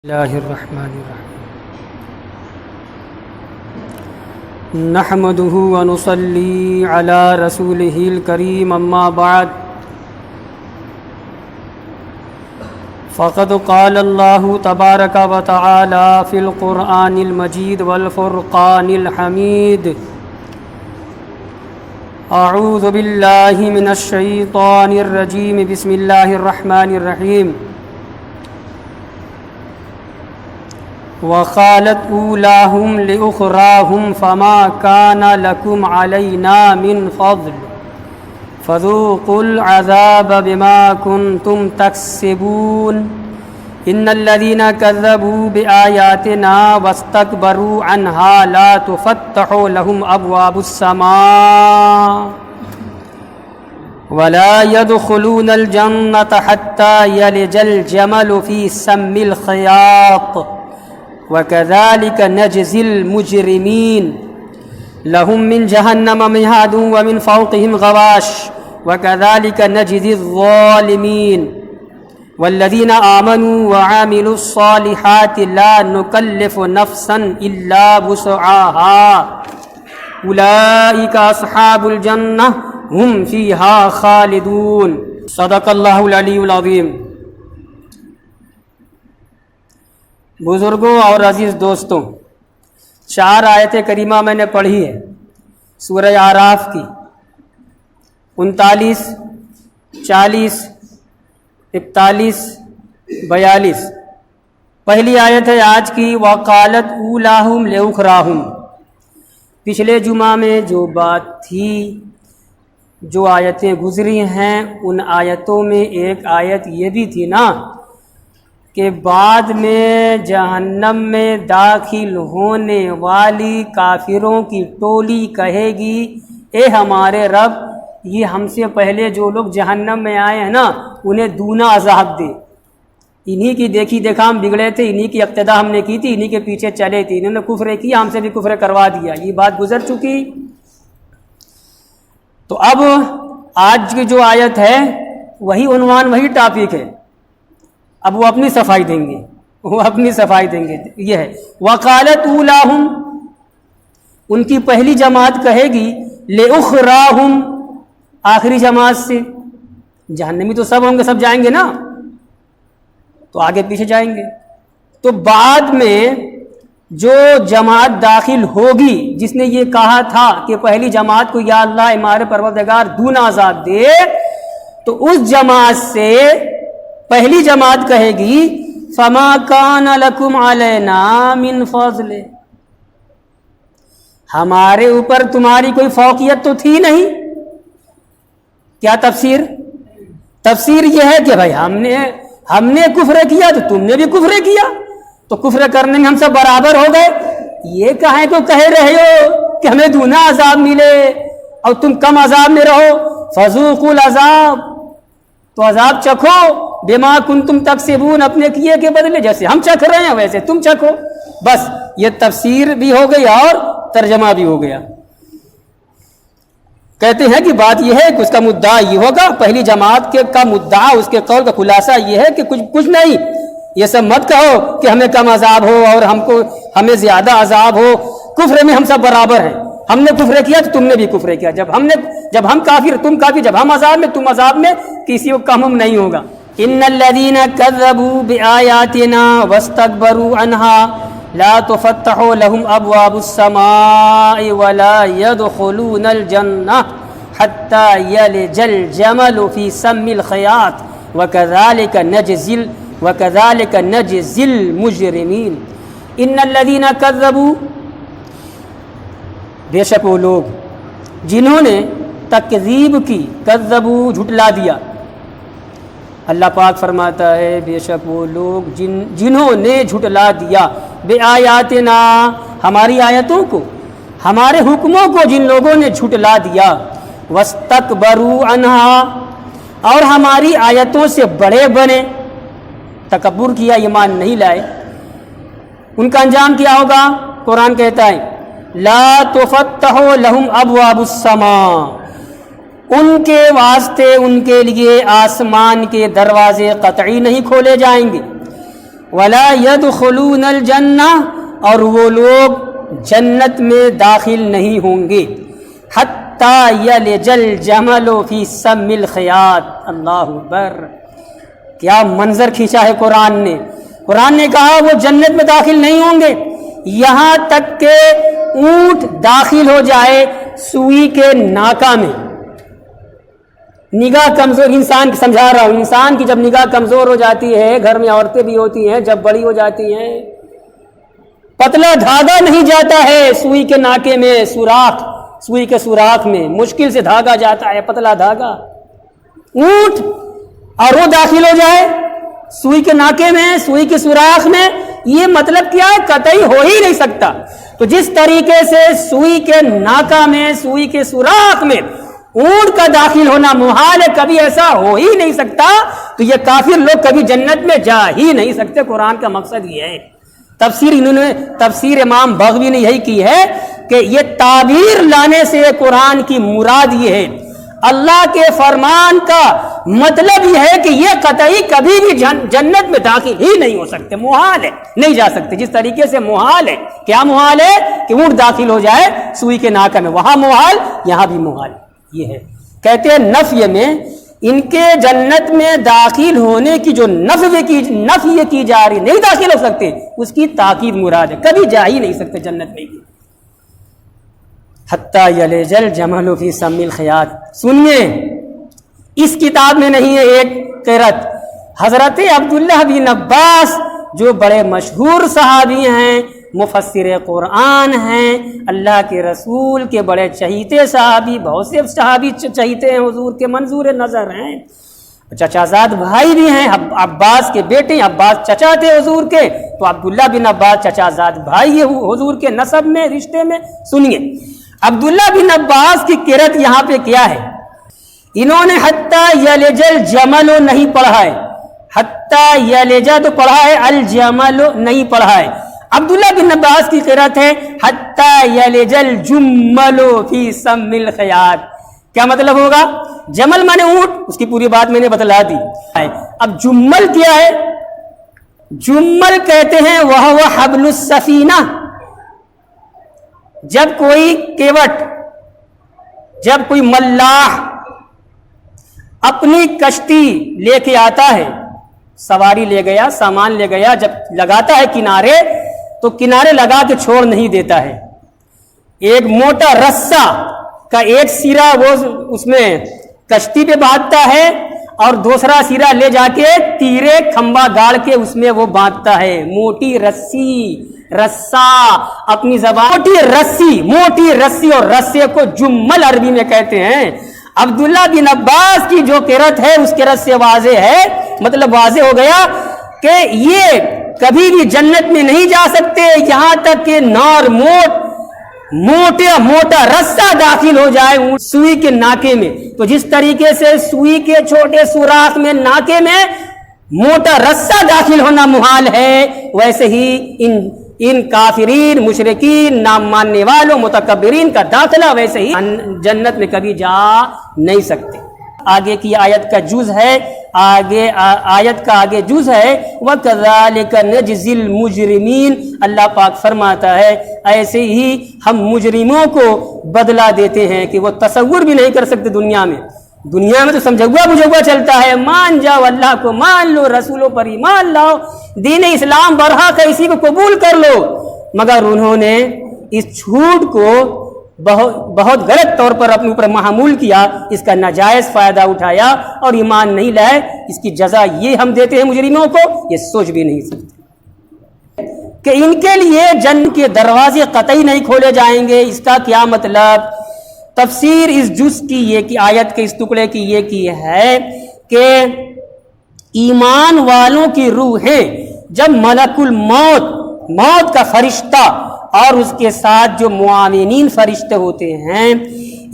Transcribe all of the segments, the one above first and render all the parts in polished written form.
اللہ الرحمن الرحیم نحمده ونصلی علی رسوله الکریم اما بعد فقد قال اللہ تبارک وتعالی فی القرآن المجید والفرقان الحمید اعوذ باللہ من الشیطان الرجیم بسم اللہ الرحمن الرحیم وقالت اولاهم لأخراهم فما كان لكم علينا من فضل فذوقوا العذاب بما كنتم تكسبون إن الذين كذبوا بآياتنا واستكبروا عنها لا تفتح لهم أبواب السماء ولا يدخلون الجنة حتى يلج الجمل في سم الخياط وَكَذَلِكَ نَجْزِي الْمُجْرِمِينَ لَهُم مِّن جَهَنَّمَ مِهَادٌ وَمِن فَوْقِهِمْ غَوَاشٍ وَكَذَلِكَ نَجْزِي الظَّالِمِينَ وَالَّذِينَ آمَنُوا وَعَمِلُوا الصَّالِحَاتِ لَا نُكَلِّفُ نَفْسًا إِلَّا وُسْعَهَا أُولَئِكَ أَصْحَابُ الْجَنَّةِ هُمْ فِيهَا خَالِدُونَ صدق اللہ العلی العظیم۔ بزرگوں اور عزیز دوستوں، 4 آیت کریمہ میں نے پڑھی ہے سورہ اعراف کی، 39، 40، 41، 42۔ پہلی آیت ہے آج کی وقالت اولاہم لأخراہم۔ پچھلے جمعہ میں جو بات تھی، جو آیتیں گزری ہیں، ان آیتوں میں ایک آیت یہ بھی تھی نا کہ بعد میں جہنم میں داخل ہونے والی کافروں کی ٹولی کہے گی اے ہمارے رب، یہ ہم سے پہلے جو لوگ جہنم میں آئے ہیں نا انہیں دونا عذاب دے۔ انہی کی دیکھی دیکھا ہم بگڑے تھے، انہی کی اقتدا ہم نے کی تھی، انہی کے پیچھے چلے تھے، انہوں نے کفر کیا، ہم سے بھی کفر کروا دیا۔ یہ بات گزر چکی۔ تو اب آج کی جو آیت ہے وہی عنوان، وہی ٹاپک ہے۔ اب وہ اپنی صفائی دیں گے، یہ ہے وقالت اولاہم، ان کی پہلی جماعت کہے گی لأخراہم، آخری جماعت سے۔ جہنمی تو سب ہوں گے، سب جائیں گے نا، تو آگے پیچھے جائیں گے۔ تو بعد میں جو جماعت داخل ہوگی جس نے یہ کہا تھا کہ پہلی جماعت کو یا اللہ ہمارے پروردگار دونا عذاب دے، تو اس جماعت سے پہلی جماعت کہے گی فما کان لکم علینا من فضل، ہمارے اوپر تمہاری کوئی فوقیت تو تھی نہیں۔ کیا تفسیر یہ ہے کہ بھائی ہم نے کفر کیا تو تم نے بھی کفر کیا، تو کفر کرنے میں ہم سب برابر ہو گئے۔ یہ کہیں تو کہہ رہے ہو کہ ہمیں دونا عذاب ملے اور تم کم عذاب میں رہو۔ فذوقوا العذاب، تو عذاب چکھو، بما کنتم تکسبون، اپنے کیے کے بدلے، جیسے ہم چکھ رہے ہیں ویسے تم چکھو۔ بس یہ تفسیر بھی ہو گئی اور ترجمہ بھی ہو گیا۔ کہتے ہیں کہ بات یہ ہے کہ اس کا مدعا یہ ہوگا، پہلی جماعت کا مدعا، اس کے قول کا خلاصہ یہ ہے کہ کچھ نہیں، یہ سب مت کہو کہ ہمیں کم عذاب ہو اور ہمیں زیادہ عذاب ہو، کفر میں ہم سب برابر ہیں۔ ہم نے کفر کیا تو تم نے بھی کفر کیا، جب ہم کافر تم کافر، جب ہم عذاب میں تم عذاب میں، کسی کو کم نہیں ہوگا۔ ان الذين كذبوا بآياتنا واستكبروا عنها لا تفتح لهم ابواب السماء ولا يدخلون الجنة حتى يلج الجمل في سم الخياط وكذلك نجزي المجرمين۔ ان الذين كذبوا، بے شک وہ لوگ جنہوں نے تکذیب کی، کذبوا جھٹلا دیا۔ اللہ پاک فرماتا ہے بے شک وہ لوگ جنہوں نے جھٹلا دیا بے آیاتنا، ہماری آیتوں کو، ہمارے حکموں کو جن لوگوں نے جھٹلا دیا، واستکبروا عنہا، اور ہماری آیتوں سے بڑے بنے، تکبر کیا، ایمان نہیں لائے، ان کا انجام کیا ہوگا؟ قرآن کہتا ہے لا تفتح لهم ابواب السماء، ان کے واسطے ان کے لیے آسمان کے دروازے قطعی نہیں کھولے جائیں گے، ولا يدخلون الجنہ، اور وہ لوگ جنت میں داخل نہیں ہوں گے، حتی یلج الجمل فی سم الخیاط۔ اللہ اکبر، کیا منظر کھینچا ہے قرآن نے۔ قرآن نے کہا وہ جنت میں داخل نہیں ہوں گے یہاں تک کہ اونٹ داخل ہو جائے سوئی کے ناکا میں۔ نگاہ کمزور انسان، سمجھا رہا ہوں، انسان کی جب نگاہ کمزور ہو جاتی ہے، گھر میں عورتیں بھی ہوتی ہیں، جب بڑی ہو جاتی ہیں، پتلا دھاگا نہیں جاتا ہے سوئی کے ناکے میں، سوراخ، سوئی کے سوراخ میں مشکل سے دھاگا جاتا ہے، پتلا دھاگا۔ اونٹ اور وہ داخل ہو جائے سوئی کے ناکے میں، سوئی کے سوراخ میں، یہ مطلب کیا ہے؟ قطعی ہو ہی نہیں سکتا۔ تو جس طریقے سے سوئی کے ناکا میں، سوئی کے سوراخ میں اونٹ کا داخل ہونا محال ہے، کبھی ایسا ہو ہی نہیں سکتا، تو یہ کافر لوگ کبھی جنت میں جا ہی نہیں سکتے۔ قرآن کا مقصد یہ ہے۔ تفسیر امام بغوی نے یہی کی ہے کہ یہ تعبیر لانے سے قرآن کی مراد یہ ہے، اللہ کے فرمان کا مطلب یہ ہے کہ یہ قطعی کبھی بھی جنت میں داخل ہی نہیں ہو سکتے، محال ہے، نہیں جا سکتے۔ جس طریقے سے محال ہے، کیا محال ہے؟ کہ اونٹ داخل ہو جائے سوئی کے ناکا میں، وہاں محال، یہاں بھی محال۔ یہ ہے، کہتے ہیں نفی میں ان کے جنت میں داخل ہونے کی جو نفی کی جا رہی، نہیں داخل ہو سکتے، اس کی تاکید مراد ہے، کبھی جا ہی نہیں سکتے جنت میں بھی۔ حتی یلج الجمل فی سم الخیاط۔ سنیے، اس کتاب میں نہیں ہے ایک قرأت، حضرت عبداللہ بن عباس جو بڑے مشہور صحابی ہیں، مفسر قرآن ہیں، اللہ کے رسول کے بڑے چہیتے صحابی، بہت سے صحابی چہیتے ہیں حضور کے، منظور نظر ہیں، چچا زاد بھائی بھی ہیں، عباس کے بیٹے، عباس چچا تھے حضور کے، تو عبداللہ بن عباس چچا زاد بھائی حضور کے نسب میں، رشتے میں۔ سنیے، عبداللہ بن عباس کی قرأت یہاں پہ کیا ہے؟ انہوں نے حتی یلج الجمل نہیں پڑھا ہے، حتی یلج تو پڑھا ہے، الجمل نہیں پڑھا ہے۔ عبداللہ بن عباس کی قرأت ہے حتی یلج الجمل فی سم الخیاط۔ کیا مطلب ہوگا؟ جمل مانے اونٹ، اس کی پوری بات میں نے بتلا دی۔ اب جمل کیا ہے؟ جمل کہتے ہیں وہ حبل السفینہ، جب کوئی کیوٹ، جب کوئی ملاح اپنی کشتی لے کے آتا ہے، سواری لے گیا، سامان لے گیا، جب لگاتا ہے کنارے تو کنارے لگا کے چھوڑ نہیں دیتا ہے، ایک موٹا رسہ کا ایک سرا وہ اس میں کشتی پہ باندھتا ہے اور دوسرا سرا لے جا کے تیرے کھمبا گاڑ کے اس میں وہ باندھتا ہے، موٹی رسی، رسا اپنی زبان، موٹی رسی، اور رسے کو جمل عربی میں کہتے ہیں۔ عبداللہ بن عباس کی جو قرأت ہے اس قرأت سے واضح ہے، مطلب واضح ہو گیا کہ یہ کبھی بھی جنت میں نہیں جا سکتے یہاں تک کہ نار موٹا رسہ داخل ہو جائے سوئی کے ناکے میں۔ تو جس طریقے سے سوئی کے چھوٹے سوراخ میں، ناکے میں موٹا رسہ داخل ہونا محال ہے، ویسے ہی ان کافرین، مشرکین، نام ماننے والوں، متکبرین کا داخلہ ویسے ہی جنت میں کبھی جا نہیں سکتے۔ آگے کی آیت کا جز ہے، آیت کا آگے جز ہے وَكَذَلِكَ نَجْزِي الْمُجْرِمِينَ۔ اللہ پاک فرماتا ہے ایسے ہی ہم مجرموں کو بدلہ دیتے ہیں کہ وہ تصور بھی نہیں کر سکتے دنیا میں تو سمجھوا بجھوا چلتا ہے، مان جاؤ، اللہ کو مان لو، رسولوں پر ایمان لاؤ، دین اسلام برحق ہے، اسی کو قبول کر لو، مگر انہوں نے اس جھوٹ کو بہت غلط طور پر اپنے اوپر محمول کیا، اس کا ناجائز فائدہ اٹھایا اور ایمان نہیں لائے۔ اس کی جزا یہ ہم دیتے ہیں مجرموں کو، یہ سوچ بھی نہیں سکتے کہ ان کے لیے جنت کے دروازے قطعی نہیں کھولے جائیں گے۔ اس کا کیا مطلب؟ تفسیر اس جز کی یہ کہ آیت کے اس ٹکڑے کی یہ کی ہے کہ ایمان والوں کی روحیں جب ملک موت کا فرشتہ اور اس کے ساتھ جو معاونین فرشتے ہوتے ہیں،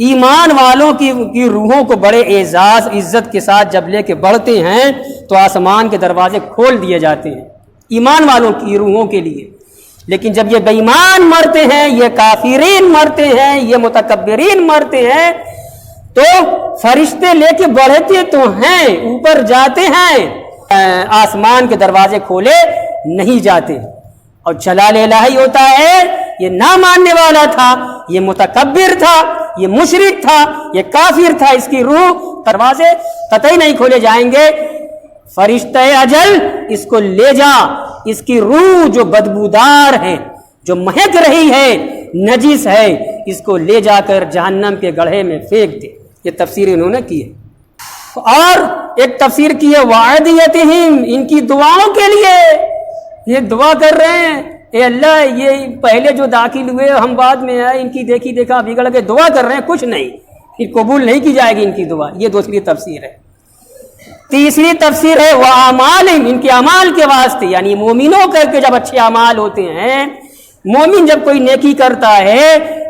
ایمان والوں کی روحوں کو بڑے اعزاز عزت کے ساتھ جب لے کے بڑھتے ہیں تو آسمان کے دروازے کھول دیے جاتے ہیں ایمان والوں کی روحوں کے لیے۔ لیکن جب یہ بے ایمان مرتے ہیں، یہ کافرین مرتے ہیں، یہ متکبرین مرتے ہیں، تو فرشتے لے کے بڑھتے تو ہیں، اوپر جاتے ہیں، آسمان کے دروازے کھولے نہیں جاتے. اور جلال الہی ہوتا ہے یہ نہ ماننے والا تھا, یہ متکبر تھا, یہ مشرک تھا, یہ کافر تھا, اس کی روح دروازے قطعی نہیں کھولے جائیں گے. فرشتہ اجل اس کو لے جا, اس کی روح جو بدبودار ہے, جو مہک رہی ہے, نجس ہے, اس کو لے جا کر جہنم کے گڑھے میں پھینک دے. یہ تفسیر انہوں نے کی ہے. اور ایک تفسیر کی ہے وعدیتہم, ان کی دعاؤں کے لیے یہ دعا کر رہے ہیں, اے اللہ یہ پہلے جو داخل ہوئے ہم بعد میں آئے, ان کی دیکھی دیکھا بگڑ کے دعا کر رہے ہیں, کچھ نہیں, یہ قبول نہیں کی جائے گی ان کی دعا. یہ دوسری تفسیر ہے. تیسری تفسیر ہے وَأَعْمَالِهِمْ, ان کے اعمال کے واسطے, یعنی مومنوں کر کے جب اچھے اعمال ہوتے ہیں, مومن جب کوئی نیکی کرتا ہے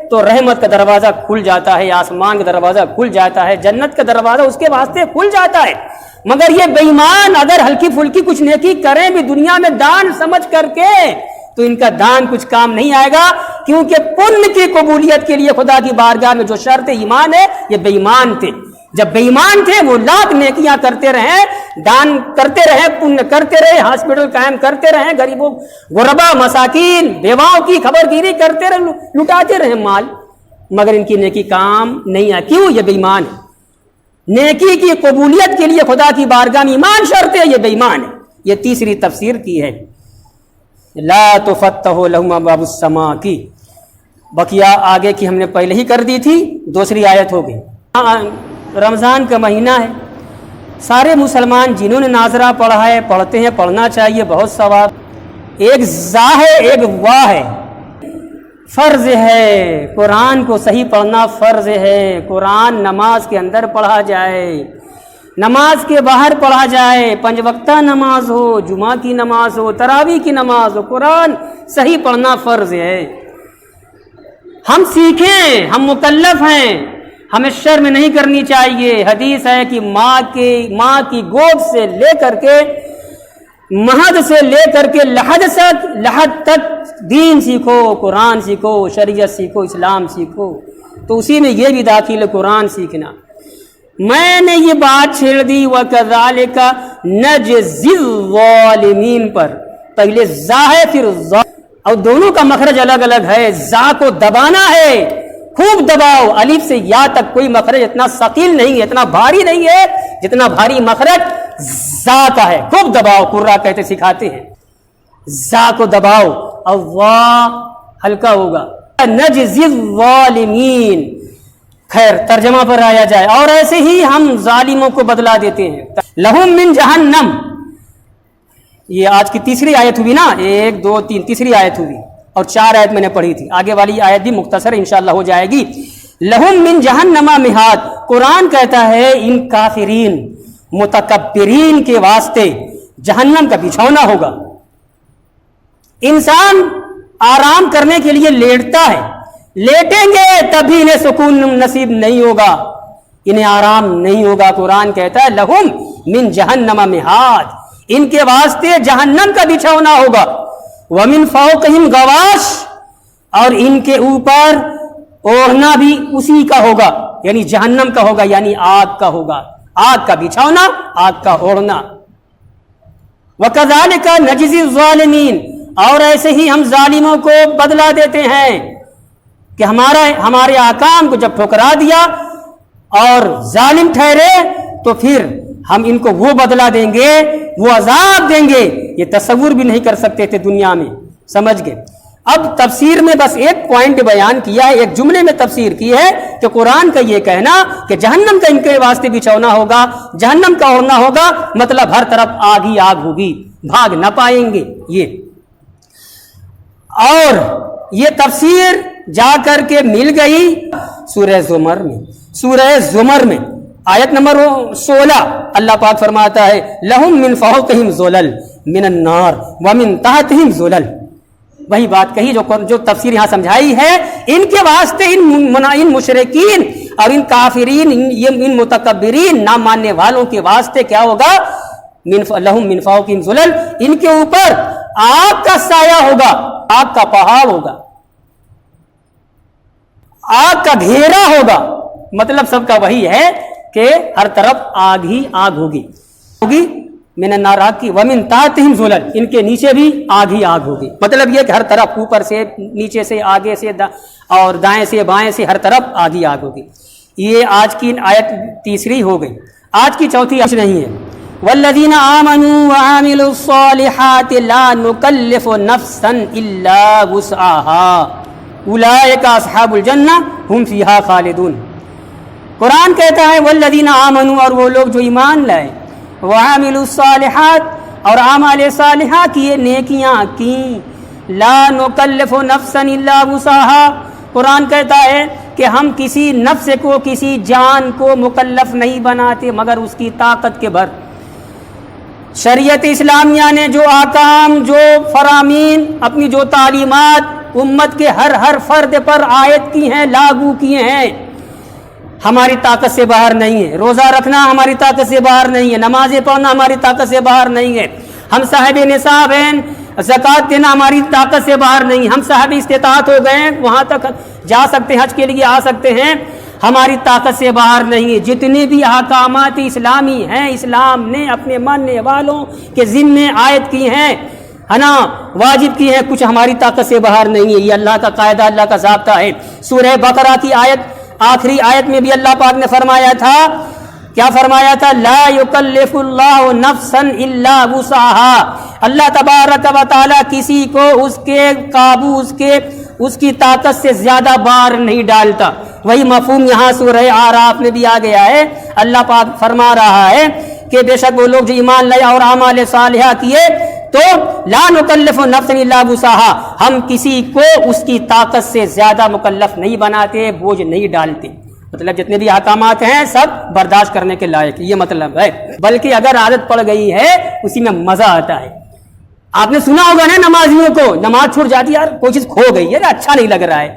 تو رحمت کا دروازہ کھل جاتا ہے, آسمان کا دروازہ کھل جاتا ہے, جنت کا دروازہ اس کے واسطے کھل جاتا ہے. مگر یہ بے ایمان اگر ہلکی پھلکی کچھ نیکی کریں بھی دنیا میں دان سمجھ کر کے, تو ان کا دان کچھ کام نہیں آئے گا, کیونکہ پن کی قبولیت کے لیے خدا کی بارگاہ میں جو شرط ایمان ہے, یہ بے ایمان تھے. جب بے ایمان تھے وہ لاکھ نیکیاں کرتے رہے, دان کرتے رہے, پن کرتے رہے, ہاسپٹل قائم کرتے رہے, غریبوں غربا مساکین بیواؤں کی خبر گیری کرتے رہے, لٹاتے رہے مال, مگر ان کی نیکی کام نہیں آئی. کیوں؟ یہ بے ایمان ہے. نیکی کی قبولیت کے لیے خدا کی بارگاہ میں ایمان شرط ہے, یہ بے ایمان ہے. یہ تیسری تفسیر کی ہے لا تفتح لهم ابواب السماء کی. بقیہ آگے کی ہم نے پہلے ہی کر دی تھی, دوسری آیت ہو گئی. رمضان کا مہینہ ہے, سارے مسلمان جنہوں نے ناظرہ پڑھا ہے پڑھتے ہیں, پڑھنا چاہیے, بہت ثواب. ایک زا ہے ایک وا ہے. فرض ہے قرآن کو صحیح پڑھنا, فرض ہے. قرآن نماز کے اندر پڑھا جائے, نماز کے باہر پڑھا جائے, 5 وقتہ نماز ہو, جمعہ کی نماز ہو, تراویح کی نماز ہو, قرآن صحیح پڑھنا فرض ہے. ہم سیکھیں, ہم مکلف ہیں, ہمیں شرم نہیں کرنی چاہیے. حدیث ہے کہ ماں کی گود سے لے کر کے, مہد سے لے کر کے لحد تک دین سیکھو, قرآن سیکھو, شریعت سیکھو, اسلام سیکھو. تو اسی میں یہ بھی داخل ہے قرآن سیکھنا. میں نے یہ بات چھیڑ دی وَكَذَلِكَ نَجْزِي الظَّالِمِينَ پر. پہلے زا ہے پھر ظا, اور دونوں کا مخرج الگ الگ ہے. زا کو دبانا ہے, خوب دباؤ. الف سے یا تک کوئی مخرج اتنا ثقیل نہیں ہے, اتنا بھاری نہیں ہے جتنا بھاری مخرج زا کا ہے. خوب دباؤ, قرہ کہتے سکھاتے ہیں. زا کو دباؤ اور وا ہلکا ہوگا. نجزی الظالمین. خیر ترجمہ پر آیا جائے, اور ایسے ہی ہم ظالموں کو بدلا دیتے ہیں. لہم من جہنم, یہ آج کی تیسری آیت ہوئی نا, 1 2 3 تیسری آیت ہوئی, اور 4 آیت میں نے پڑھی تھی. آگے والی آیت بھی مختصر انشاءاللہ ہو جائے گی. لہم من جہنم مہاد, قرآن کہتا ہے ان کافرین متکبرین کے واسطے جہنم کا بچھونا ہوگا. انسان آرام کرنے کے لیے لیٹتا ہے, لیٹیں گے تبھی انہیں سکون نصیب نہیں ہوگا, انہیں آرام نہیں ہوگا. قرآن کہتا ہے لہم من جہنم مہاد, ان کے واسطے جہنم کا بچھونا ہوگا. ومن فوقہم غواش, اور ان کے اوپر اوڑھنا بھی اسی کا ہوگا, یعنی جہنم کا ہوگا, یعنی آگ کا ہوگا. آگ کا بچھونا, آگ کا اوڑھنا. وَكَذَلِكَ نَجْزِي الظَّالِمِينَ, اور ایسے ہی ہم ظالموں کو بدلا دیتے ہیں کہ ہمارے احکام کو جب ٹھکرا دیا اور ظالم ٹھہرے تو پھر ہم ان کو وہ بدلا دیں گے, وہ عذاب دیں گے, یہ تصور بھی نہیں کر سکتے تھے دنیا میں. سمجھ گئے؟ اب تفسیر میں بس ایک پوائنٹ بیان کیا ہے, ایک جملے میں تفسیر کی ہے کہ قرآن کا یہ کہنا کہ جہنم کا ان کے واسطے بچھونا ہوگا, جہنم کا اوڑھنا ہوگا, مطلب ہر طرف آگ ہی آگ ہوگی, بھاگ نہ پائیں گے یہ. اور یہ تفسیر جا کر کے مل گئی سورہ زمر میں. سورہ زمر میں آیت نمبر 16 اللہ پاک فرماتا ہے لہم من فوقہم ظلل من النار ومن تحتہم ظلل. وہی بات کہی جو تفسیر یہاں سمجھائی ہے. ان کے واسطے ان مشرکین اور ان کافرین, ان متکبرین نہ ماننے والوں کے واسطے کیا ہوگا؟ لہم من فوقہم ظلل, ان کے اوپر آگ کا سایہ ہوگا, آگ کا پہاڑ ہوگا, آگ کا گھیرا ہوگا. مطلب سب کا وہی ہے کہ ہر طرف آگ ہی آگ ہوگی. من النار آگ کی، ومن تحتہم ظلل، ان کے نیچے بھی آگ ہی آگ ہوگی. مطلب یہ کہ ہر طرف اوپر سے نیچے سے آگے سے اور دائیں سے بائیں سے ہر طرف آگ ہی آگ ہوگی. یہ آج کی آیت تیسری ہو گئی. آج کی چوتھی آیت نہیں ہے. والذین آمنوا وعملوا الصالحات لا نکلف نفسا الا وسعها اولئک اصحاب الجنہ ہم فیہا خالدون. قرآن کہتا ہے والذین آمنوا، اور وہ لوگ جو ایمان لائے، وعملوا الصالحات اور اعمال صالحہ کیے، نیکیاں کیں، لا نکلف نفسا الا وسعها، قرآن کہتا ہے کہ ہم کسی نفس کو، کسی جان کو مکلف نہیں بناتے مگر اس کی طاقت کے بھر. شریعت اسلامیہ نے جو احکام، جو فرامین، اپنی جو تعلیمات امت کے ہر فرد پر عائد کی ہیں، لاگو کیے ہیں، ہماری طاقت سے باہر نہیں ہے. روزہ رکھنا ہماری طاقت سے باہر نہیں ہے، نمازیں پڑھنا ہماری طاقت سے باہر نہیں ہے، ہم صاحب نصاب ہیں، زکوٰۃ دینا ہماری طاقت سے باہر نہیں، ہم صاحب استطاعت ہو گئے ہیں، وہاں تک جا سکتے ہیں، حج کے لیے آ سکتے ہیں، ہماری طاقت سے باہر نہیں ہے. جتنے بھی احکامات اسلامی ہیں، اسلام نے اپنے ماننے والوں کے ذمے عائد کی ہیں، ہے نا، واجب کی ہیں، کچھ ہماری طاقت سے باہر نہیں ہے. یہ اللہ کا قاعدہ، اللہ کا ضابطہ ہے. سورہ بقرہ کی آیت، آخری آیت میں بھی اللہ پاک نے فرمایا تھا، کیا فرمایا تھا؟ لا یکلف اللہ نفسا الا وسعها. اللہ تبارک و تعالی کسی کو اس کے قابو، اس کی طاقت سے زیادہ بار نہیں ڈالتا. وہی مفہوم یہاں سورہ اعراف میں بھی آ گیا ہے. اللہ پاک فرما رہا ہے کہ بے شک وہ لوگ جو ایمان لائے اور اعمال صالحہ کیے تو لا نکلف نفسا الا وسعها، ہم کسی کو اس کی طاقت سے زیادہ مکلف نہیں بناتے، بوجھ نہیں ڈالتے. مطلب جتنے بھی احکامات ہیں سب برداشت کرنے کے لائق، یہ مطلب ہے. بلکہ اگر عادت پڑ گئی ہے اسی میں مزہ آتا ہے. آپ نے سنا ہوگا نا نمازیوں کو، نماز چھوٹ جاتی ہے، یار کوئی چیز کھو گئی ہے، اچھا نہیں لگ رہا ہے.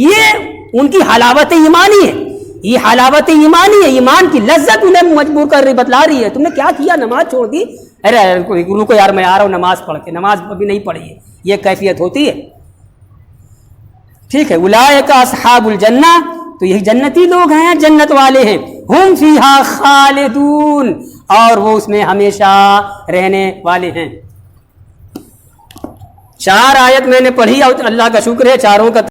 یہ ان کی حلاوت ایمانی ہے، یہ حلاوت ایمانی ہے، ایمان کی لذت انہیں مجبور کر رہی، بتلا رہی ہے. تم نے کیا کیا؟ نماز چھوڑ دی. ارے رکو یار، میں آ رہا ہوں نماز پڑھ کے. نماز ابھی نہیں پڑھی ہے، یہ کیفیت ہوتی ہے. ٹھیک ہے. اولئک اصحاب الجنہ، تو یہی جنتی لوگ ہیں، جنت والے ہیں. ہم فیہا خالدون، اور وہ اس میں ہمیشہ رہنے والے ہیں. 4 آیت میں نے پڑھی اور اللہ کا شکر ہے چاروں کا